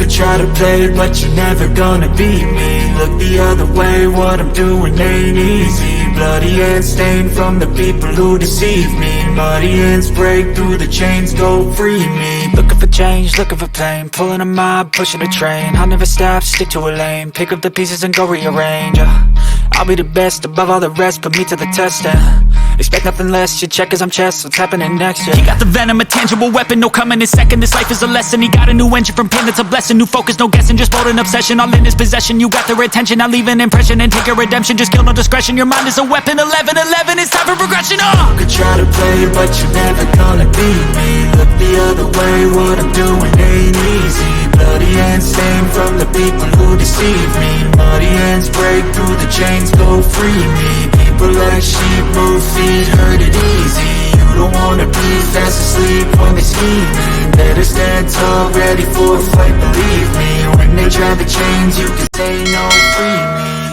could try to play, but you're never gonna beat me. Look the other way, what I'm doing ain't easy. Bloody hands stained from the people who deceive me. Muddy hands break through the chains, go free me. Looking for change, looking for pain, pulling a mob, pushing a train. I'll never stop, stick to a lane, pick up the pieces and go rearrange. I'll be the best above all the rest, put me to the test and expect nothing less. You check as I'm chess, what's happening next? Yeah. He got the venom, a tangible weapon, no coming in second. This life is a lesson, he got a new engine from pain, that's a blessing. New focus, no guessing, just bold and obsession, all in his possession. You got their attention, I'll leave an impression and take a redemption. Just kill, no discretion, your mind is a weapon. 11-11, it's time for progression. You could try to play, but you're never gonna beat me. Look the other way, what I'm doing ain't easy. Bloody hands stained from the people who deceive me. Muddy hands break through the chains, go free me. People like sheep move feet, hurt it easy. You don't wanna be fast asleep when they scheming. Better stand tall, ready for a fight, believe me. When they drive the chains, you can say no, free me.